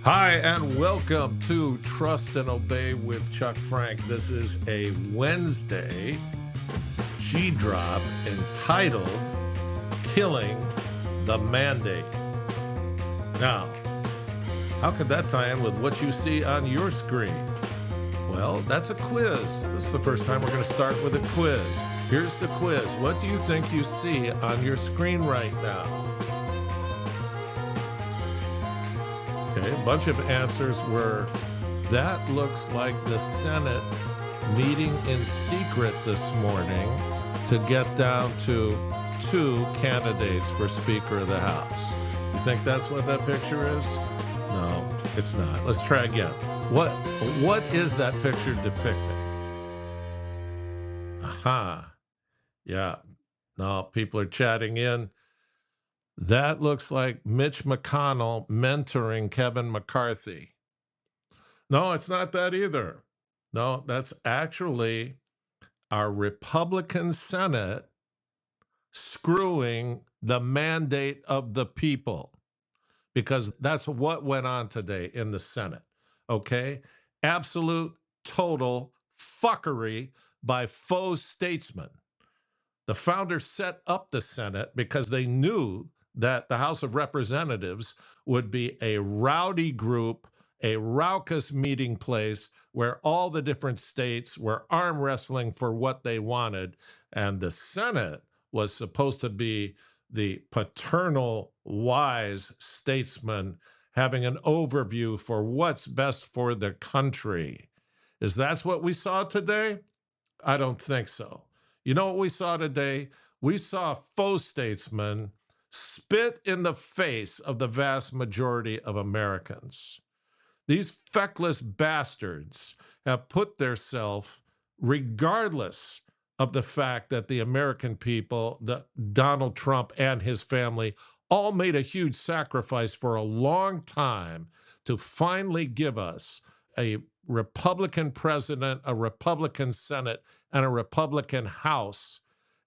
Hi, and welcome to Trust and Obey with Chuck Frank. This is a Wednesday G-drop entitled Killing the Mandate. Now, how could that tie in with what you see on your screen? Well, that's a quiz. This is the first time we're going to start with a quiz. Here's the quiz. What do you think you see on your screen right now? Okay, a bunch of answers were, that looks like the Senate meeting in secret this morning to get down to 2 candidates for Speaker of the House. You think that's what that picture is? No, it's not. Let's try again. What is that picture depicting? Aha. Yeah. No, people are chatting in. That looks like Mitch McConnell mentoring Kevin McCarthy. No, it's not that either. No, that's actually our Republican Senate screwing the mandate of the people, because that's what went on today in the Senate. Okay? Absolute, total fuckery by faux statesmen. The founders set up the Senate because they knew that the House of Representatives would be a rowdy group, a raucous meeting place where all the different states were arm wrestling for what they wanted. And the Senate was supposed to be the paternal, wise statesman having an overview for what's best for the country. Is that what we saw today? I don't think so. You know what we saw today? We saw faux statesmen spit in the face of the vast majority of Americans. These feckless bastards have put themselves, regardless of the fact that the American people, Donald Trump and his family, all made a huge sacrifice for a long time to finally give us a Republican president, a Republican Senate, and a Republican House.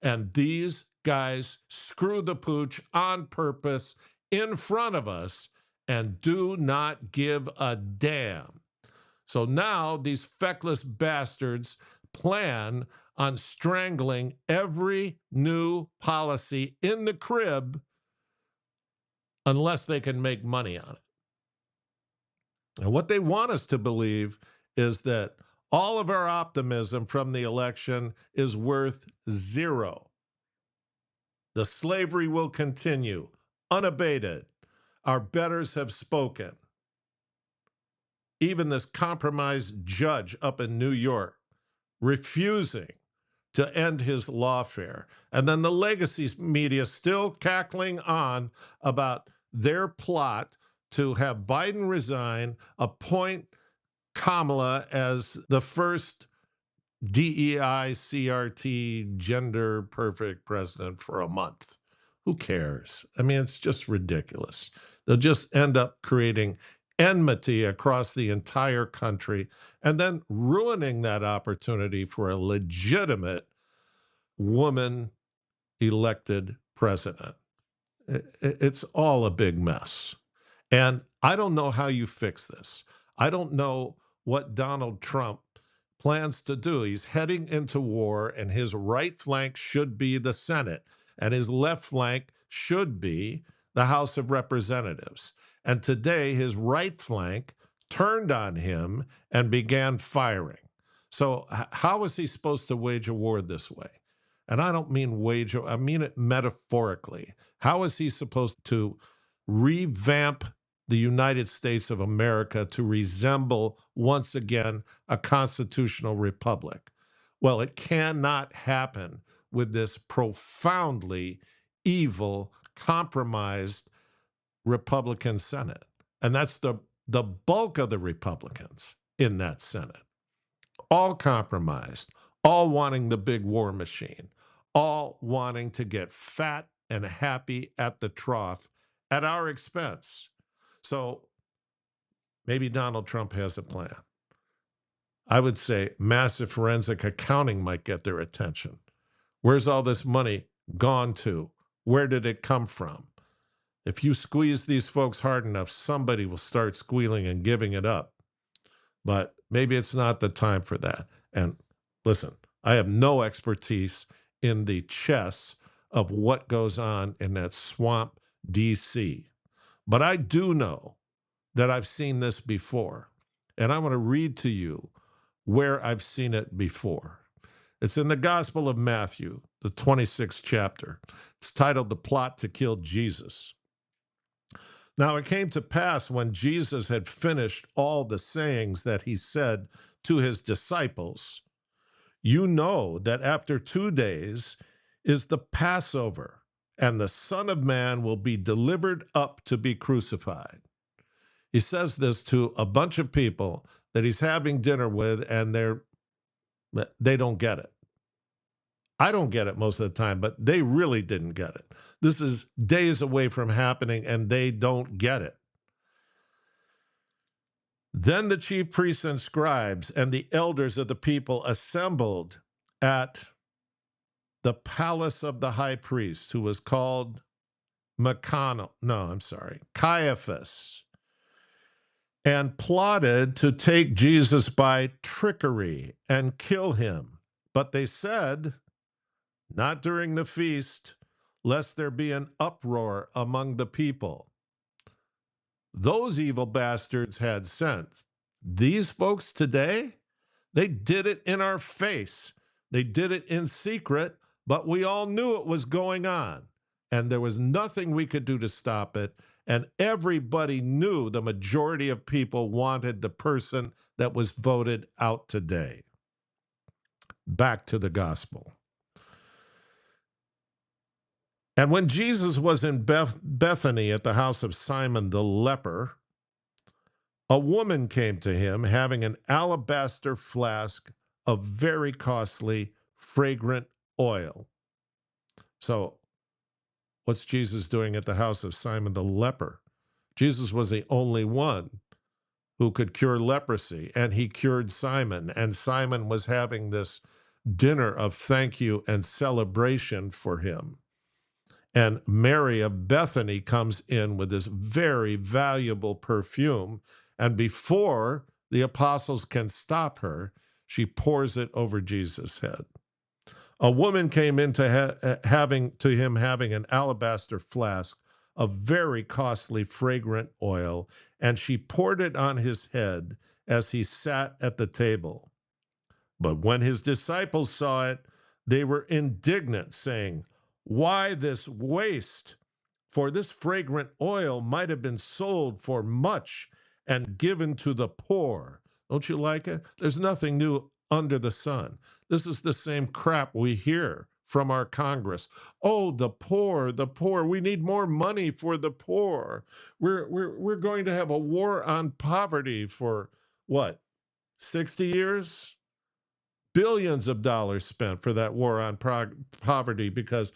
And these guys screw the pooch on purpose in front of us and do not give a damn. So now these feckless bastards plan on strangling every new policy in the crib unless they can make money on it. And what they want us to believe is that all of our optimism from the election is worth zero. The slavery will continue unabated. Our betters have spoken. Even this compromised judge up in New York refusing to end his lawfare. And then the legacy media still cackling on about their plot to have Biden resign, appoint Kamala as the first DEI, CRT, gender perfect president for a month. Who cares? I mean, it's just ridiculous. They'll just end up creating enmity across the entire country and then ruining that opportunity for a legitimate woman elected president. It's all a big mess. And I don't know how you fix this. I don't know what Donald Trump plans to do. He's heading into war, and his right flank should be the Senate, and his left flank should be the House of Representatives. And today, his right flank turned on him and began firing. So how is he supposed to wage a war this way? And I don't mean wage, I mean it metaphorically. How is he supposed to revamp the United States of America to resemble, once again, a constitutional republic? Well, it cannot happen with this profoundly evil, compromised Republican Senate. And that's the bulk of the Republicans in that Senate. All compromised, all wanting the big war machine, all wanting to get fat and happy at the trough at our expense. So maybe Donald Trump has a plan. I would say massive forensic accounting might get their attention. Where's all this money gone to? Where did it come from? If you squeeze these folks hard enough, somebody will start squealing and giving it up. But maybe it's not the time for that. And listen, I have no expertise in the chess of what goes on in that swamp, DC. But I do know that I've seen this before. And I want to read to you where I've seen it before. It's in the Gospel of Matthew, the 26th chapter. It's titled The Plot to Kill Jesus. Now it came to pass when Jesus had finished all the sayings that he said to his disciples, you know that after 2 days is the Passover, and the Son of Man will be delivered up to be crucified. He says this to a bunch of people that he's having dinner with, and they don't get it. I don't get it most of the time, but they really didn't get it. This is days away from happening, and they don't get it. Then the chief priests and scribes and the elders of the people assembled at the palace of the high priest, who was called Caiaphas, and plotted to take Jesus by trickery and kill him. But they said, not during the feast, lest there be an uproar among the people. Those evil bastards had sense. These folks today, they did it in our face. They did it in secret, but we all knew it was going on. And there was nothing we could do to stop it. And everybody knew the majority of people wanted the person that was voted out today. Back to the gospel. And when Jesus was in Bethany at the house of Simon the leper, a woman came to him having an alabaster flask of very costly, fragrant oil. So, what's Jesus doing at the house of Simon the leper? Jesus was the only one who could cure leprosy, and he cured Simon. And Simon was having this dinner of thank you and celebration for him. And Mary of Bethany comes in with this very valuable perfume. And before the apostles can stop her, she pours it over Jesus' head. A woman came into him having an alabaster flask of very costly, fragrant oil, and she poured it on his head as he sat at the table. But when his disciples saw it, they were indignant, saying, why this waste? For this fragrant oil might have been sold for much and given to the poor. Don't you like it? There's nothing new under the sun. This is the same crap we hear from our Congress. Oh, the poor, the poor. We need more money for the poor. We're going to have a war on poverty for what, 60 years? Billions of dollars spent for that war on poverty because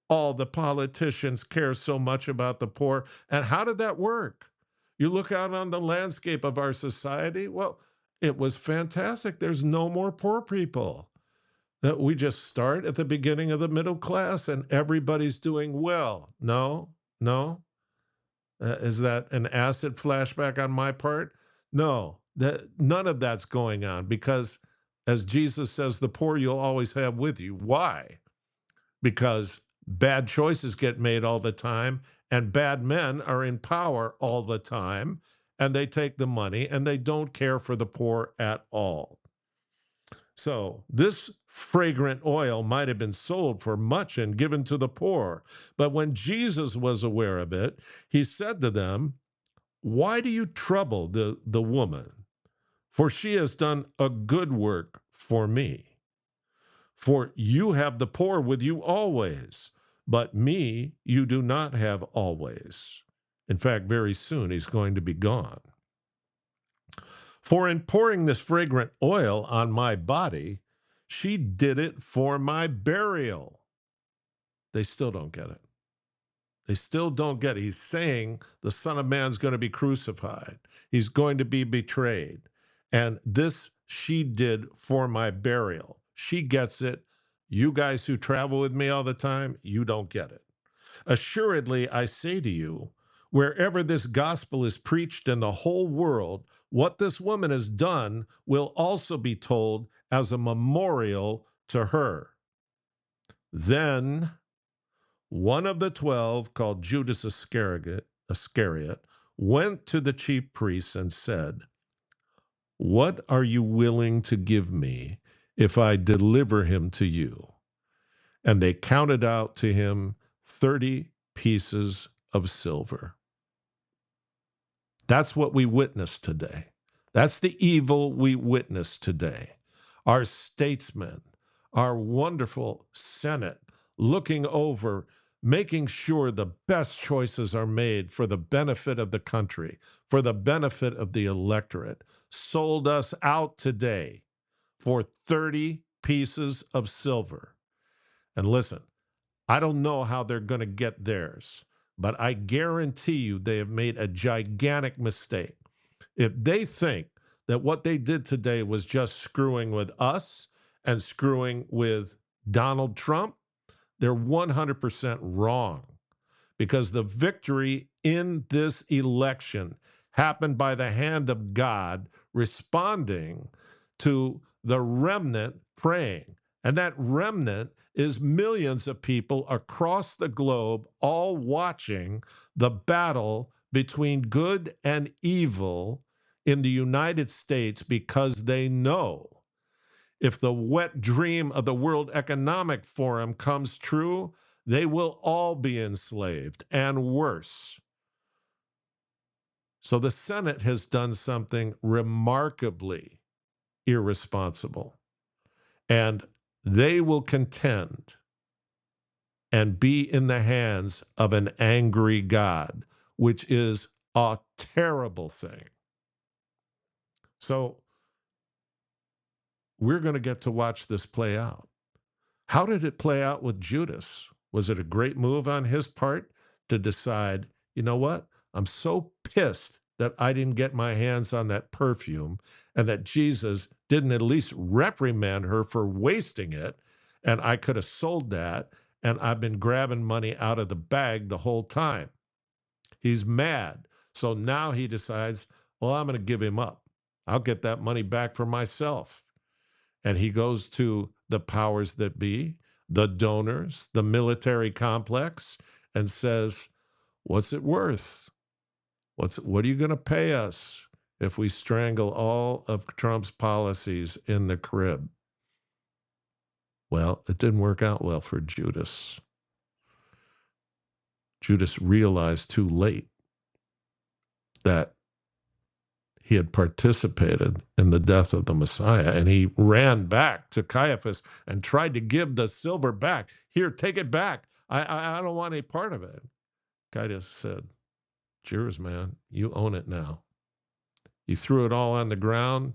all the politicians care so much about the poor. And how did that work? You look out on the landscape of our society, well, it was fantastic. There's no more poor people. That we just start at the beginning of the middle class and everybody's doing well. No. Is that an acid flashback on my part? No, none of that's going on because, as Jesus says, the poor you'll always have with you. Why? Because bad choices get made all the time, and bad men are in power all the time, and they take the money, and they don't care for the poor at all. So this fragrant oil might have been sold for much and given to the poor. But when Jesus was aware of it, he said to them, why do you trouble the woman? For she has done a good work for me. For you have the poor with you always, but me you do not have always. In fact, very soon he's going to be gone. For in pouring this fragrant oil on my body, she did it for my burial. They still don't get it. They still don't get it. He's saying the Son of Man's going to be crucified. He's going to be betrayed. And this she did for my burial. She gets it. You guys who travel with me all the time, you don't get it. Assuredly, I say to you, Wherever this gospel is preached in the whole world, what this woman has done will also be told as a memorial to her. Then one of the 12, called Judas Iscariot, went to the chief priests and said, "What are you willing to give me if I deliver him to you?" And they counted out to him 30 pieces of silver. That's what we witness today. That's the evil we witness today. Our statesmen, our wonderful Senate, looking over, making sure the best choices are made for the benefit of the country, for the benefit of the electorate, sold us out today for 30 pieces of silver. And listen, I don't know how they're going to get theirs, but I guarantee you they have made a gigantic mistake. If they think that what they did today was just screwing with us and screwing with Donald Trump, they're 100% wrong, because the victory in this election happened by the hand of God responding to the remnant praying. And that remnant is millions of people across the globe all watching the battle between good and evil in the United States, because they know if the wet dream of the World Economic Forum comes true, they will all be enslaved and worse. So the Senate has done something remarkably irresponsible, and they will contend and be in the hands of an angry God, which is a terrible thing. So we're going to get to watch this play out. How did it play out with Judas? Was it a great move on his part to decide, you know what? I'm so pissed that I didn't get my hands on that perfume, and that Jesus didn't at least reprimand her for wasting it, and I could have sold that, and I've been grabbing money out of the bag the whole time. He's mad. So now he decides, well, I'm going to give him up. I'll get that money back for myself. And he goes to the powers that be, the donors, the military complex, and says, what's it worth? What are you going to pay us if we strangle all of Trump's policies in the crib? Well, it didn't work out well for Judas. Judas realized too late that he had participated in the death of the Messiah, and he ran back to Caiaphas and tried to give the silver back. Here, take it back. I don't want any part of it. Caiaphas said, "It's yours, man. You own it now." He threw it all on the ground,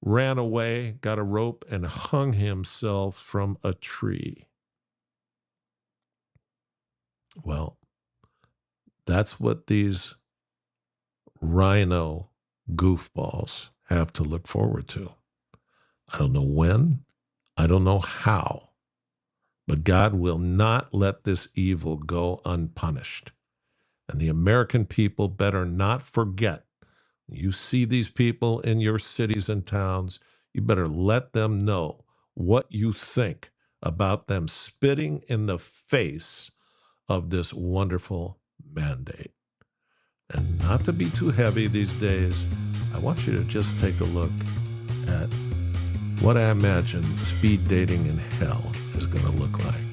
ran away, got a rope, and hung himself from a tree. Well, that's what these rhino goofballs have to look forward to. I don't know when, I don't know how, but God will not let this evil go unpunished. And the American people better not forget. You see these people in your cities and towns, you better let them know what you think about them spitting in the face of this wonderful mandate. And not to be too heavy these days, I want you to just take a look at what I imagine speed dating in hell is going to look like.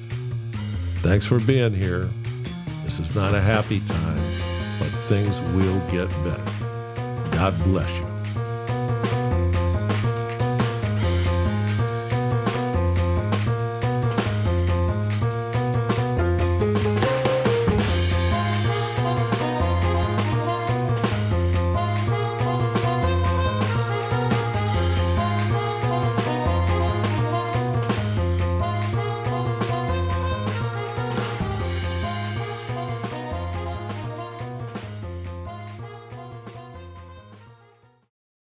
Thanks for being here. This is not a happy time, but things will get better. God bless you.